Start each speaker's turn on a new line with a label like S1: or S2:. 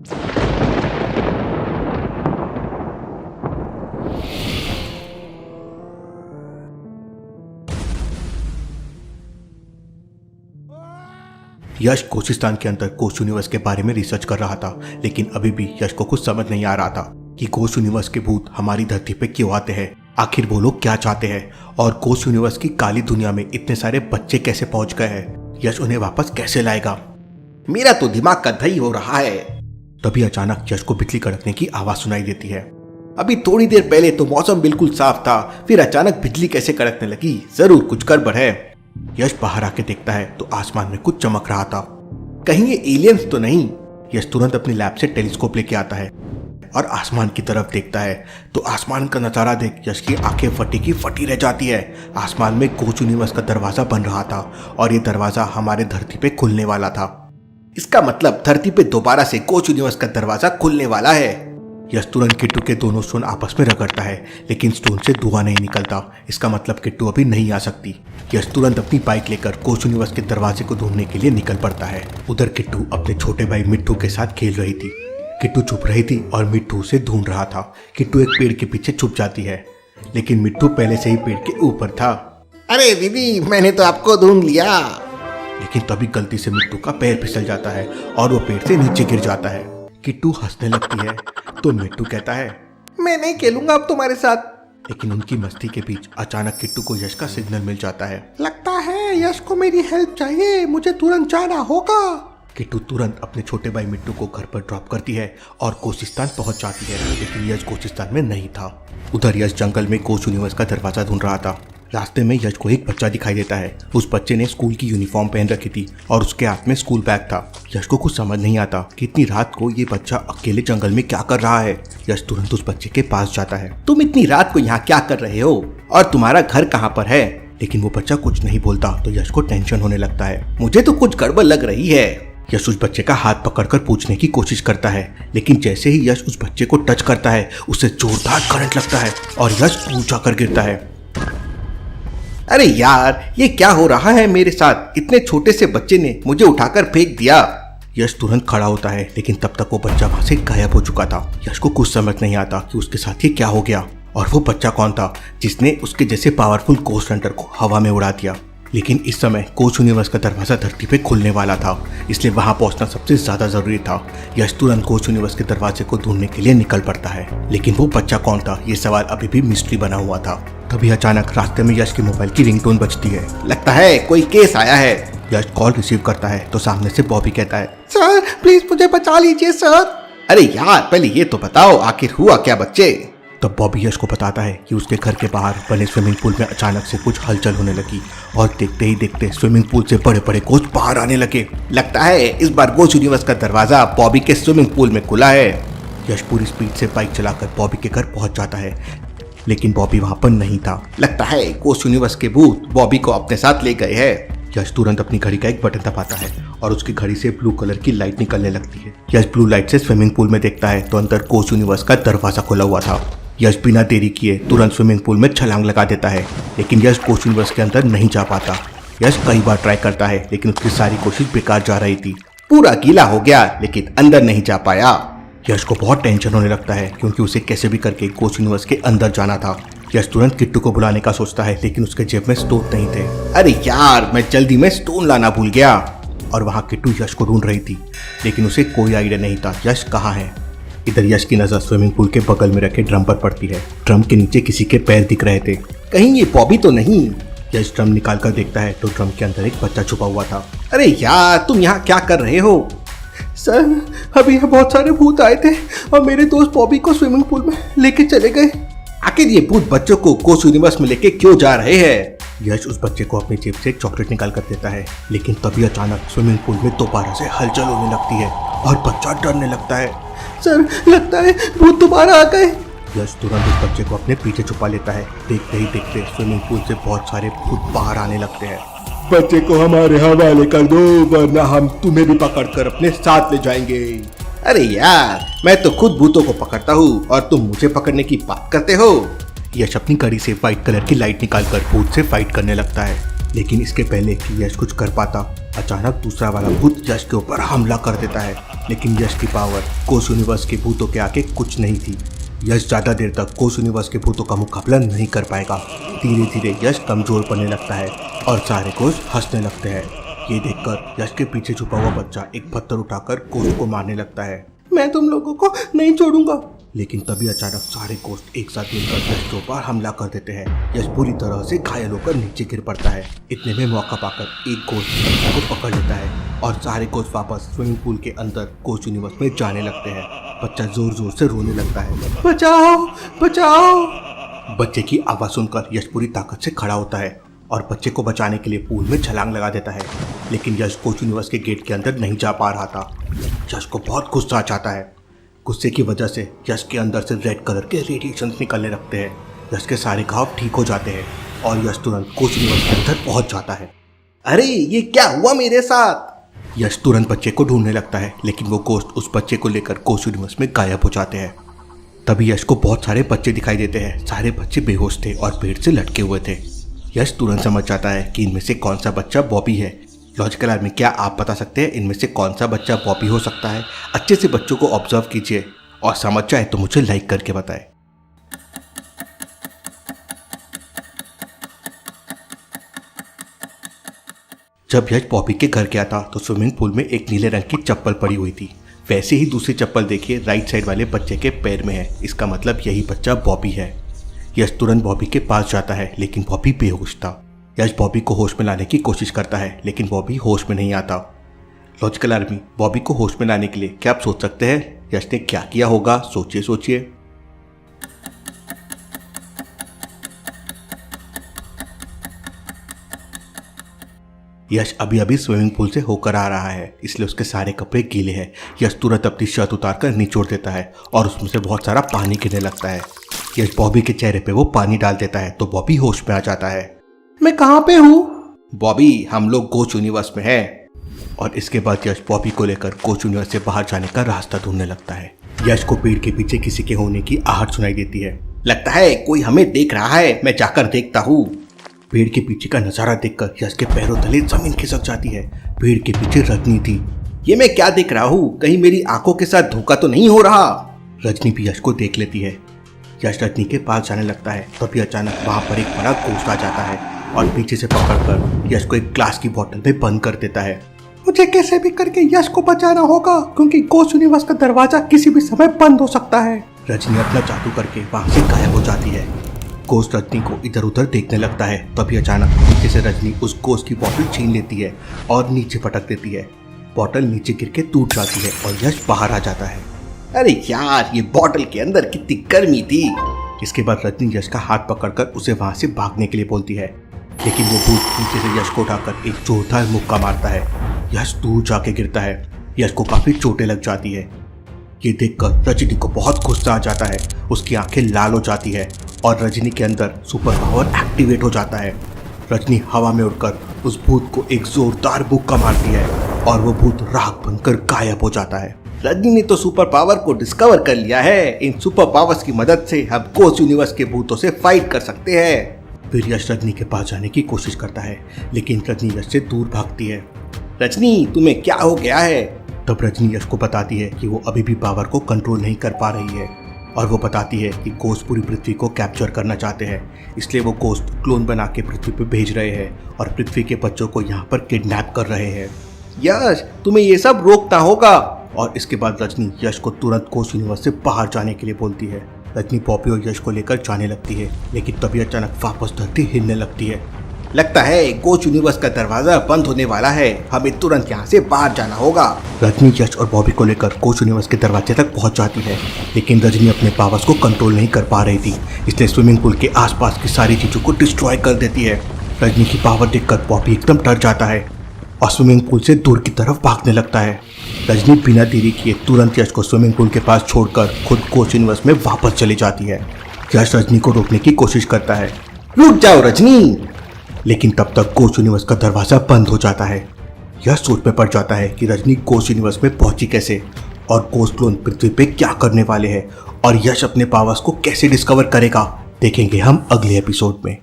S1: यश कोशिस्तान के अंदर कोश यूनिवर्स के बारे में रिसर्च कर रहा था, लेकिन अभी भी यश को कुछ समझ नहीं आ रहा था कि कोश यूनिवर्स के भूत हमारी धरती पे क्यों आते हैं, आखिर वो लोग क्या चाहते हैं और कोश यूनिवर्स की काली दुनिया में इतने सारे बच्चे कैसे पहुंच गए हैं। यश उन्हें वापस कैसे लाएगा।
S2: मेरा तो दिमाग का दही हो रहा है।
S1: तभी अचानक यश को बिजली कड़कने की आवाज सुनाई देती है।
S2: अभी थोड़ी देर पहले तो मौसम बिल्कुल साफ था, फिर अचानक बिजली कैसे कड़कने लगी। जरूर कुछ गड़बड़ है।
S1: यश बाहर आके देखता है तो आसमान में कुछ चमक रहा था।
S2: कहीं ये एलियंस तो नहीं।
S1: यश तुरंत अपनी लैब से टेलीस्कोप लेके आता है और आसमान की तरफ देखता है तो आसमान का नजारा देख यश की आंखें फटी की फटी रह जाती है। आसमान में कोश यूनिवर्स का दरवाजा बन रहा था और ये दरवाजा हमारे धरती पे खुलने वाला था।
S2: इसका मतलब धरती पे दोबारा से कोश यूनिवर्स का दरवाजा खुलने वाला है।
S1: यश तुरंत किट्टू के दोनों स्टोन आपस में रगड़ता है, लेकिन स्टोन से धुआं नहीं निकलता। इसका मतलब किट्टू अभी नहीं आ सकती। यश तुरंत अपनी बाइक लेकर कोश यूनिवर्स के दरवाजे को ढूंढने के लिए निकल पड़ता है। उधर किट्टू अपने छोटे भाई मिट्टू के साथ खेल रही थी। किट्टू छुप रही थी और मिट्टू उसे ढूंढ रहा था। किट्टू एक पेड़ के पीछे छुप जाती है, लेकिन मिट्टू पहले से ही पेड़ के ऊपर था।
S2: अरे दीदी, मैंने तो आपको ढूंढ लिया।
S1: लेकिन तभी गलती से मिट्टू का पैर फिसल जाता है और वो पेड़ से नीचे गिर जाता है। किट्टू हंसने लगती है तो मिट्टू कहता है,
S2: मैं नहीं खेलूंगा अब तुम्हारे साथ।
S1: लेकिन उनकी मस्ती के बीच अचानक किट्टू को यश का सिग्नल मिल जाता है।
S2: लगता है यश को मेरी हेल्प चाहिए, मुझे तुरंत जाना होगा।
S1: किट्टू तुरंत अपने छोटे भाई मिट्टू को घर पर ड्रॉप करती है और कोशिस्तान पहुंच जाती है, लेकिन यश कोशिस्तान में नहीं था। उधर यश जंगल में कोश यूनिवर्स का दरवाजा ढूंढ रहा था। रास्ते में यश को एक बच्चा दिखाई देता है। उस बच्चे ने स्कूल की यूनिफॉर्म पहन रखी थी और उसके हाथ में स्कूल बैग था। यश को कुछ समझ नहीं आता कि इतनी रात को ये बच्चा अकेले जंगल में क्या कर रहा है। यश तुरंत उस बच्चे के पास जाता है।
S2: तुम इतनी रात को यहाँ क्या कर रहे हो और तुम्हारा घर कहाँ पर है?
S1: लेकिन वो बच्चा कुछ नहीं बोलता तो यश को टेंशन होने लगता है।
S2: मुझे तो कुछ गड़बड़ लग रही है।
S1: यश उस बच्चे का हाथ पकड़कर पूछने की कोशिश करता है, लेकिन जैसे ही यश उस बच्चे को टच करता है उसे जोरदार करंट लगता है और यश टूट जाकर गिरता है।
S2: अरे यार, ये क्या हो रहा है मेरे साथ? इतने छोटे से बच्चे ने मुझे उठाकर फेंक दिया।
S1: यश तुरंत खड़ा होता है, लेकिन तब तक वो बच्चा वहां से गायब हो चुका था। यश को कुछ समझ नहीं आता कि उसके साथ ये क्या हो गया और वो बच्चा कौन था जिसने उसके जैसे पावरफुल कोस्ट हंटर को हवा में उड़ा दिया। लेकिन इस समय कोश यूनिवर्स का दरवाजा धरती पे खुलने वाला था, इसलिए वहां पहुंचना सबसे ज्यादा जरूरी था। यश तुरंत कोश यूनिवर्स के दरवाजे को ढूंढने के लिए निकल पड़ता है, लेकिन वो बच्चा कौन था ये सवाल अभी भी मिस्ट्री बना हुआ था। तभी अचानक रास्ते में यश के मोबाइल की रिंगटोन बजती है।
S2: लगता है कोई केस आया है।
S1: यश कॉल रिसीव करता है तो सामने से बॉबी कहता है,
S2: सर प्लीज मुझे बचा लीजिए सर। अरे यार, पहले ये तो बताओ आखिर हुआ क्या बच्चे?
S1: तब बॉबी यश को बताता है कि उसके घर के बाहर बने स्विमिंग पूल में अचानक से कुछ हलचल होने लगी और देखते ही देखते स्विमिंग पूल से बड़े बड़े कोच बाहर आने लगे।
S2: लगता है इस बार कोश यूनिवर्स का दरवाजा बॉबी के स्विमिंग पूल में खुला है।
S1: यश पूरी स्पीड से बाइक चलाकर बॉबी के घर पहुंच जाता है, लेकिन बॉबी वहां पर नहीं था।
S2: लगता है कोश यूनिवर्स के भूत बॉबी को अपने साथ ले गए हैं।
S1: यश तुरंत अपनी घड़ी का एक बटन दबाता है और उसकी घड़ी से ब्लू कलर की लाइट निकलने लगती है। यश ब्लू लाइट से स्विमिंग पूल में देखता है तो अंदर कोश यूनिवर्स का दरवाजा खुला हुआ था। यश बिना देरी किए तुरंत स्विमिंग पूल में छलांग लगा देता है, लेकिन यश कोश यूनिवर्स के अंदर नहीं जा पाता। यश कई बार ट्राई करता है, लेकिन उसकी सारी कोशिश बेकार जा रही थी।
S2: पूरा गीला हो गया लेकिन अंदर नहीं जा पाया।
S1: यश को बहुत टेंशन होने लगता है, क्योंकि उसे कैसे भी करके कोश यूनिवर्स के अंदर जाना था। यश तुरंत किट्टू को बुलाने का सोचता है, लेकिन उसके जेब में स्टोन नहीं थे।
S2: अरे यार, मैं जल्दी में स्टोन लाना भूल गया।
S1: और वहाँ किट्टू यश को ढूंढ रही थी, लेकिन उसे कोई आइडिया नहीं था यश कहाँ है। इधर यश की नजर स्विमिंग पूल के बगल में रखे ड्रम पर पड़ती है। ड्रम के नीचे किसी के पैर दिख रहे थे।
S2: कहीं ये बॉबी तो नहीं?
S1: यश ड्रम निकाल कर देखता है तो ड्रम के अंदर एक बच्चा छुपा हुआ था।
S2: अरे यार, तुम यहाँ क्या कर रहे हो?
S3: सर, अभी यहाँ बहुत सारे भूत आए थे और मेरे दोस्त बॉबी को स्विमिंग पूल में लेके चले गए।
S2: आखिर ये भूत बच्चों को कोश यूनिवर्स में लेके क्यों जा रहे हैं?
S1: यश उस बच्चे को अपनी जेब से एक चॉकलेट निकाल कर देता है, लेकिन तभी अचानक स्विमिंग पूल में दोबारा से हलचल होने लगती है और बच्चा डरने लगता है।
S3: सर, लगता है भूत दोबारा आ गए।
S1: यश तुरंत उस बच्चे को अपने पीछे छुपा लेता है। देखते ही देखते स्विमिंग पूल से बहुत सारे भूत बाहर आने लगते हैं।
S3: बच्चे को हमारे हवाले कर दो, वरना हम तुम्हें भी पकड़कर अपने साथ ले जाएंगे।
S2: अरे यार, मैं तो खुद भूतों को पकड़ता हूँ और तुम मुझे पकड़ने की बात करते हो।
S1: यश अपनी घड़ी से व्हाइट कलर की लाइट निकालकर भूत से फाइट करने लगता है, लेकिन इसके पहले कि यश कुछ कर पाता, अचानक दूसरा वाला भूत यश के ऊपर हमला कर देता है। लेकिन यश की पावर कोस यूनिवर्स के भूतों के आगे कुछ नहीं थी। यश ज़्यादा देर तक कोस यूनिवर्स के भूतों का मुकाबला नहीं कर पाएगा। धीरे धीरे यश कमजोर पड़ने लगता है और सारे कोस हंसने लगते हैं। ये देखकर यश के पीछे छुपा हुआ बच्चा एक पत्थर उठाकर कोस को मारने लगता है।
S3: मैं तुम लोगों को नहीं छोड़ूंगा।
S1: लेकिन तभी अचानक सारे कोस्ट एक साथ मिलकर यश के ऊपर हमला कर देते हैं। यश पूरी तरह से घायल होकर नीचे गिर पड़ता है। इतने में मौका पाकर एक कोस्ट बच्चे को पकड़ लेता है और सारे कोस्ट वापस स्विमिंग पूल के अंदर कोस्ट यूनिवर्स में जाने लगते हैं। बच्चा जोर जोर से रोने लगता है।
S3: बचाओ बचाओ।
S1: बच्चे की आवाज सुनकर यश पूरी ताकत से खड़ा होता है और बच्चे को बचाने के लिए पूल में छलांग लगा देता है। लेकिन यश कोस्ट यूनिवर्स के गेट के अंदर नहीं जा पा रहा था। यश को बहुत गुस्सा आ जाता है। गुस्से की वजह से यश के अंदर से रेड कलर के रेडिएशन निकलने लगते हैं। यश के सारे घाव ठीक हो जाते हैं और यश तुरंत कोस्ट यूनिवर्स के अंदर पहुंच जाता है।
S2: अरे ये क्या हुआ मेरे साथ?
S1: यश तुरंत बच्चे को ढूंढने लगता है, लेकिन वो गोस्ट उस बच्चे को लेकर कोस्ट यूनिवर्स में गायब हो जाते हैं। तभी यश को बहुत सारे बच्चे दिखाई देते हैं। सारे बच्चे बेहोश थे और पेड़ से लटके हुए थे। यश तुरंत समझ जाता है कि इनमें से कौन सा बच्चा बॉबी है। लॉजिकल आर्मी, क्या आप बता सकते हैं इनमें से कौन सा बच्चा बॉबी हो सकता है? अच्छे से बच्चों को ऑब्जर्व कीजिए और समझ जाए तो मुझे लाइक करके बताएं। जब यश बॉबी के घर गया था तो स्विमिंग पूल में एक नीले रंग की चप्पल पड़ी हुई थी। वैसे ही दूसरी चप्पल देखिए राइट साइड वाले बच्चे के पैर में है। इसका मतलब यही बच्चा बॉबी है। यश तुरंत बॉबी के पास जाता है, लेकिन बॉबी बेहोश था। यश बॉबी को होश में लाने की कोशिश करता है, लेकिन बॉबी होश में नहीं आता। लॉजिकल आर्मी, बॉबी को होश में लाने के लिए क्या आप सोच सकते हैं यश ने क्या किया होगा? सोचिए सोचिए। यश अभी अभी स्विमिंग पूल से होकर आ रहा है, इसलिए उसके सारे कपड़े गीले हैं। यश तुरंत अपनी शर्ट उतारकर निचोड़ देता है और उसमें से बहुत सारा पानी गिरने लगता है। यश बॉबी के चेहरे पे वो पानी डाल देता है तो बॉबी होश में आ जाता है।
S3: मैं कहाँ पे हूँ?
S2: बॉबी, हम लोग कोस्ट यूनिवर्स में हैं।
S1: और इसके बाद यश बॉबी को लेकर कोस्ट यूनिवर्स से बाहर जाने का रास्ता ढूंढने लगता है। यश को पेड़ के पीछे किसी के होने की आहट सुनाई देती है।
S2: लगता है कोई हमें देख रहा है, मैं जाकर देखता हूँ।
S1: पेड़ के पीछे का नजारा देखकर यश के पैरों तले जमीन खिसक जाती है। पेड़ के पीछे रजनी थी।
S2: ये मैं क्या देख रहा हूँ? कहीं मेरी आंखों के साथ धोखा तो नहीं हो रहा?
S1: रजनी भी यश को देख लेती है। यश रजनी के पास जाने लगता है, तभी अचानक वहां पर एक बड़ा गोश्त आ जाता है और पीछे से पकड़कर यश को एक ग्लास की बोतल में बंद कर देता है।
S3: मुझे कैसे भी करके यश को बचाना होगा, क्योंकि कोस्ट यूनिवर्स का दरवाजा किसी भी समय बंद हो सकता है।
S1: रजनी अपना जादू करके वहां से गायब हो जाती है। गोश्त रजनी को इधर उधर देखने लगता है। तभी अचानक नीचे से रजनी उस गोश्त की बोतल छीन लेती है और नीचे पटक देती है। बोतल नीचे गिर के टूट जाती है और यश बाहर आ जाता है।
S2: अरे यार, ये बोतल के अंदर कितनी गर्मी थी।
S1: इसके बाद रजनी यश का हाथ पकड़कर उसे वहां से भागने के लिए बोलती है, लेकिन वो भूत नीचे से यश को उठाकर एक जोरदार मुक्का मारता है। यश दूर जाके गिरता है। यश को काफी चोटें लग जाती है। ये देखकर रजनी को बहुत गुस्सा आ जाता है। उसकी आंखें लाल हो जाती है और रजनी के अंदर सुपर पावर एक्टिवेट हो जाता है। रजनी हवा में उड़कर उस भूत को एक जोरदार मुक्का मारती है और वो भूत राख बनकर गायब हो जाता है।
S2: रजनी ने तो सुपर पावर को डिस्कवर कर लिया है। इन सुपर पावर्स की मदद से हम कोस्ट यूनिवर्स के भूतों से फाइट कर सकते हैं।
S1: फिर यश रजनी के पास जाने की कोशिश करता है, लेकिन रजनी यश से दूर भागती है।
S2: रजनी, तुम्हें क्या हो गया है?
S1: तब रजनी यश को बताती है कि वो अभी भी पावर को कंट्रोल नहीं कर पा रही है और वो बताती है कि गोस्ट पूरी पृथ्वी को कैप्चर करना चाहते हैं, इसलिए वो गोस्ट क्लोन बना के पृथ्वी पे भेज रहे हैं और पृथ्वी के बच्चों को यहाँ पर किडनैप कर रहे हैं।
S2: यश, तुम्हें ये सब रोकना होगा।
S1: और इसके बाद रजनी यश को तुरंत कोस्ट यूनिवर्स से बाहर जाने के लिए बोलती है। रजनी पॉपी और यश को लेकर जाने लगती है, लेकिन तभी अचानक वापस धरती हिलने लगती है।
S2: लगता है कोस्ट यूनिवर्स का दरवाजा बंद होने वाला है। हमें तुरंत यहाँ से बाहर जाना होगा।
S1: रजनी यश और बॉबी को लेकर कोस्ट यूनिवर्स के दरवाजे तक पहुंच जाती है, लेकिन रजनी अपने पावर्स को कंट्रोल नहीं कर पा रही थी, इसलिए स्विमिंग पूल के आसपास की सारी चीजों को डिस्ट्रॉय कर देती है। रजनी की पावर देखकर बॉबी एकदम डर जाता है और स्विमिंग पूल से दूर की तरफ भागने लगता है। रजनी बिना देरी किए तुरंत यश को स्विमिंग पूल के पास छोड़कर खुद कोस्ट यूनिवर्स में वापस चली जाती है। यश रजनी को रोकने की कोशिश करता है।
S2: रुक जाओ रजनी।
S1: लेकिन तब तक कोस्ट यूनिवर्स का दरवाजा बंद हो जाता है। यह सोच में पड़ जाता है कि रजनी कोस्ट यूनिवर्स में पहुंची कैसे और कोस्ट क्लोन पृथ्वी पे क्या करने वाले हैं और यश अपने पावर्स को कैसे डिस्कवर करेगा, देखेंगे हम अगले एपिसोड में।